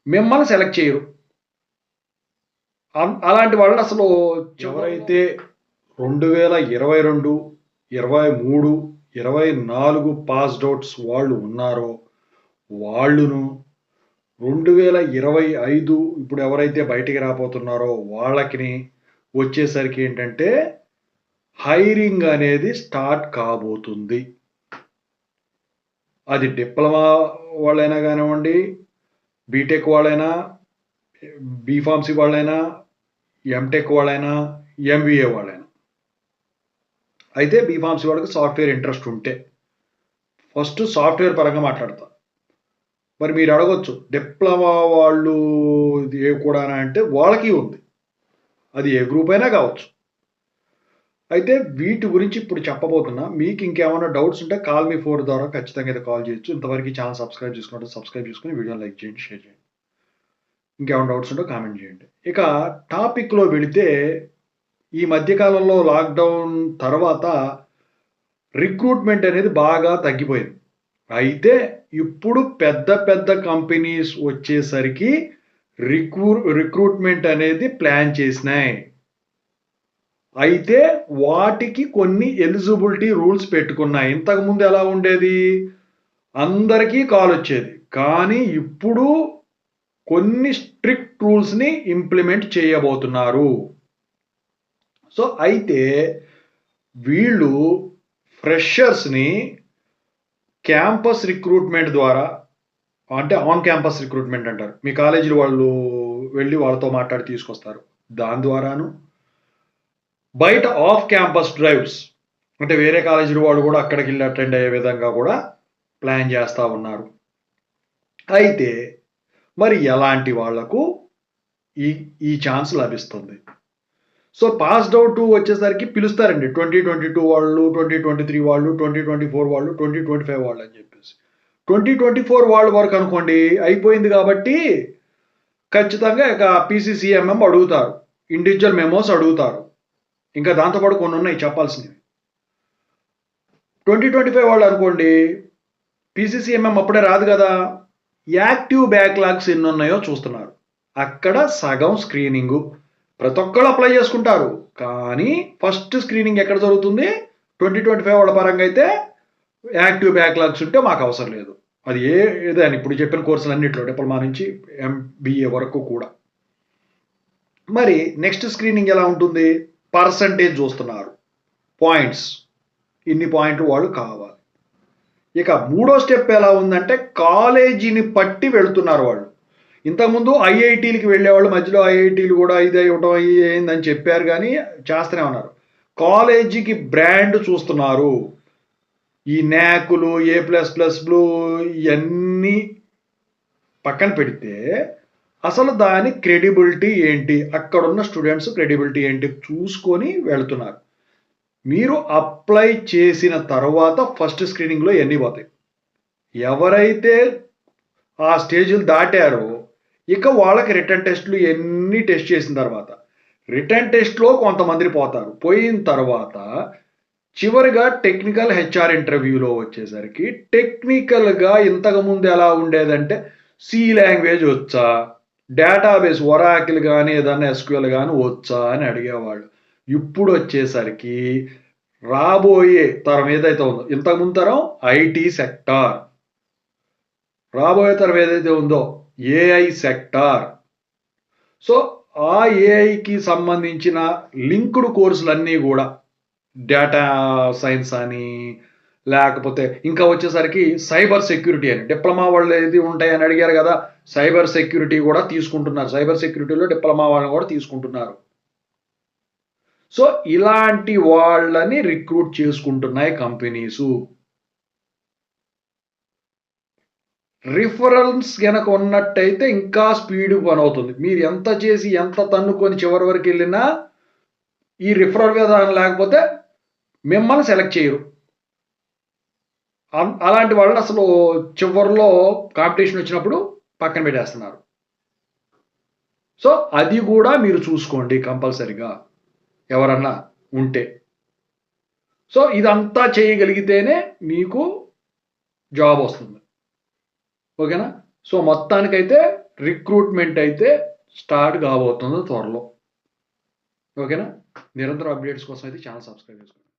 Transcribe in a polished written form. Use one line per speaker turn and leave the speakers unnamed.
మిమ్మల్ని సెలెక్ట్ చేయరు. అలాంటి వాళ్ళు అసలు ఎవరైతే 2022, 23, 24 పాస్డ్ అవుట్స్ వాళ్ళు ఉన్నారో వాళ్ళును 2025 ఇప్పుడు ఎవరైతే బయటికి రాబోతున్నారో వాళ్ళకి వచ్చేసరికి ఏంటంటే హైరింగ్ అనేది స్టార్ట్ కాబోతుంది. అది డిప్లొమా వాళ్ళైనా కానివ్వండి, బీటెక్ వాళ్ళైనా, బీఫార్మసీ వాళ్ళైనా, ఎంటెక్ వాళ్ళైనా, ఎంబీఏ వాళ్ళైనా. అయితే బీఫార్మసీ వాళ్ళకి సాఫ్ట్వేర్ ఇంట్రెస్ట్ ఉంటే ఫస్ట్ సాఫ్ట్వేర్ పరంగా మాట్లాడతా. మరి మీరు అడగొచ్చు డిప్లొమా వాళ్ళు ఏ కూడా అంటే వాళ్ళకి ఉంది, అది ఏ గ్రూప్ అయినా కావచ్చు. అయితే వీటి గురించి ఇప్పుడు చెప్పబోతున్నా. మీకు ఇంకేమైనా డౌట్స్ ఉంటే కాల్ మీ 4 ద్వారా ఖచ్చితంగా అయితే కాల్ చేయొచ్చు. ఇంతవరకు ఛానల్ సబ్స్క్రైబ్ చేసుకుంటే సబ్స్క్రైబ్ చేసుకుని వీడియోని లైక్ చేయండి, షేర్ చేయండి. ఇంకేమైనా డౌట్స్ ఉంటే కామెంట్ చేయండి. ఇక టాపిక్లో వెళితే ఈ మధ్యకాలంలో లాక్డౌన్ తర్వాత రిక్రూట్మెంట్ అనేది బాగా తగ్గిపోయింది. అయితే ఇప్పుడు పెద్ద పెద్ద కంపెనీస్ వచ్చేసరికి రిక్రూట్మెంట్ అనేది ప్లాన్ చేసినాయి. అయితే వాటికి కొన్ని ఎలిజిబిలిటీ రూల్స్ పెట్టుకున్నాయి. ఇంతకుముందు ఎలా ఉండేది, అందరికీ కాల్ వచ్చేది. కానీ ఇప్పుడు కొన్ని స్ట్రిక్ట్ రూల్స్ని ఇంప్లిమెంట్ చేయబోతున్నారు. సో అయితే వీళ్ళు ఫ్రెషర్స్ని క్యాంపస్ రిక్రూట్మెంట్ ద్వారా, అంటే ఆన్ క్యాంపస్ రిక్రూట్మెంట్ అంటారు, మీ కాలేజీలో వాళ్ళు వెళ్ళి వాళ్ళతో మాట్లాడి తీసుకొస్తారు. దాని ద్వారాను బయట ఆఫ్ క్యాంపస్ డ్రైవ్స్, అంటే వేరే కాలేజీల వాళ్ళు కూడా అక్కడికి వెళ్ళి అటెండ్ అయ్యే విధంగా కూడా ప్లాన్ చేస్తూ ఉన్నారు. అయితే మరి ఎలాంటి వాళ్లకు ఈ ఈ ఛాన్స్ లభిస్తుంది? సో పాస్డ్ అవుట్ వచ్చేసరికి పిలుస్తారండి, 2022 వాళ్ళు, 2023 వాళ్ళు, 2024 వాళ్ళు, 2025 వాళ్ళు అని చెప్పేసి. 2024 వాళ్ళ వరకు అనుకోండి అయిపోయింది కాబట్టి ఖచ్చితంగా ఇక పీసీసీఎంఎం అడుగుతారు, ఇండివిజువల్ మెమోస్ అడుగుతారు. ఇంకా దాంతోపాటు కొన్ని ఉన్నాయి చెప్పాల్సినవి. 2025 వాళ్ళు అనుకోండి పీసీసీఎంఎం అప్పుడే రాదు కదా, యాక్టివ్ బ్యాక్లాగ్స్ ఎన్ని ఉన్నాయో చూస్తున్నారు. అక్కడ సగం స్క్రీనింగు, ప్రతి ఒక్కళ్ళు అప్లై చేసుకుంటారు. కానీ ఫస్ట్ స్క్రీనింగ్ ఎక్కడ జరుగుతుంది? 2025 వాళ్ళ పరంగా అయితే యాక్టివ్ బ్యాక్లాగ్స్ ఉంటే మాకు అవసరం లేదు. అది ఏదని ఇప్పుడు చెప్పిన కోర్సులు అన్నింటిలో డిప్లొమా నుంచి ఎంబీఏ వరకు కూడా. మరి నెక్స్ట్ స్క్రీనింగ్ ఎలా ఉంటుంది? పర్సంటేజ్ చూస్తున్నారు, పాయింట్స్, ఇన్ని పాయింట్లు వాళ్ళు కావాలి. ఇక మూడో స్టెప్ ఎలా ఉందంటే కాలేజీని పట్టి వెళుతున్నారు వాళ్ళు. ఇంతకుముందు ఐఐటీలకి వెళ్ళేవాళ్ళు, మధ్యలో ఐఐటీలు కూడా ఇది ఇవ్వడం అయిందని చెప్పారు కానీ చేస్తూనే ఉన్నారు. కాలేజీకి బ్రాండ్ చూస్తున్నారు. ఈ న్యాకులు, A++లు ఇవన్నీ పక్కన పెడితే అసలు దాని క్రెడిబిలిటీ ఏంటి, అక్కడున్న స్టూడెంట్స్ క్రెడిబిలిటీ ఏంటి చూసుకొని వెళుతున్నారు. మీరు అప్లై చేసిన తర్వాత ఫస్ట్ స్క్రీనింగ్లో ఎన్ని పోతాయి. ఎవరైతే ఆ స్టేజ్లు దాటారో ఇక వాళ్ళకి రిటర్న్ టెస్ట్లు ఎన్ని టెస్ట్ చేసిన తర్వాత రిటర్న్ టెస్ట్లో కొంతమంది పోతారు. పోయిన తర్వాత చివరిగా టెక్నికల్ హెచ్ఆర్ ఇంటర్వ్యూలో వచ్చేసరికి టెక్నికల్గా ఇంతకుముందు ఎలా ఉండేదంటే సి లాంగ్వేజ్ వచ్చా, డేటాబేస్ ఒరాకిల్ కానీ ఏదన్నా ఎస్క్యూఎల్ కానీ వచ్చా అని అడిగేవాళ్ళు. ఇప్పుడు వచ్చేసరికి రాబోయే తరం ఏదైతే ఉందో, ఇంతకుముందు తరం ఐటీ సెక్టార్, రాబోయే తరం ఏదైతే ఉందో ఏఐ సెక్టార్. సో ఆ ఏఐకి సంబంధించిన లింక్డ్ కోర్సులన్నీ కూడా డేటా సైన్స్ అని, లేకపోతే ఇంకా వచ్చేసరికి సైబర్ సెక్యూరిటీ అని, డిప్లొమా వాళ్ళు ఏది ఉంటాయని అడిగారు కదా, సైబర్ సెక్యూరిటీ కూడా తీసుకుంటున్నారు. సైబర్ సెక్యూరిటీలో డిప్లొమా వాళ్ళని కూడా తీసుకుంటున్నారు. సో ఇలాంటి వాళ్ళని రిక్రూట్ చేసుకుంటున్నాయి కంపెనీసు. రిఫరల్స్ కనుక ఉన్నట్టయితే ఇంకా స్పీడ్ పని అవుతుంది. మీరు ఎంత చేసి ఎంత తన్నుకొని చివరి వరకు వెళ్ళినా ఈ రిఫరల్ విధానం లేకపోతే మిమ్మల్ని సెలెక్ట్ చేయరు. అలాంటి వాళ్ళని అసలు చివరిలో కాంపిటీషన్ వచ్చినప్పుడు పక్కన పెట్టేస్తున్నారు. సో అది కూడా మీరు చూసుకోండి కంపల్సరిగా ఎవరన్నా ఉంటే. సో ఇదంతా చేయగలిగితేనే మీకు జాబ్ వస్తుంది. ఓకేనా? సో మొత్తానికైతే రిక్రూట్మెంట్ అయితే స్టార్ట్ కాబోతుంది త్వరలో. ఓకేనా? నిరంతరం అప్డేట్స్ కోసం అయితే ఛానల్ సబ్స్క్రైబ్ చేసుకోండి.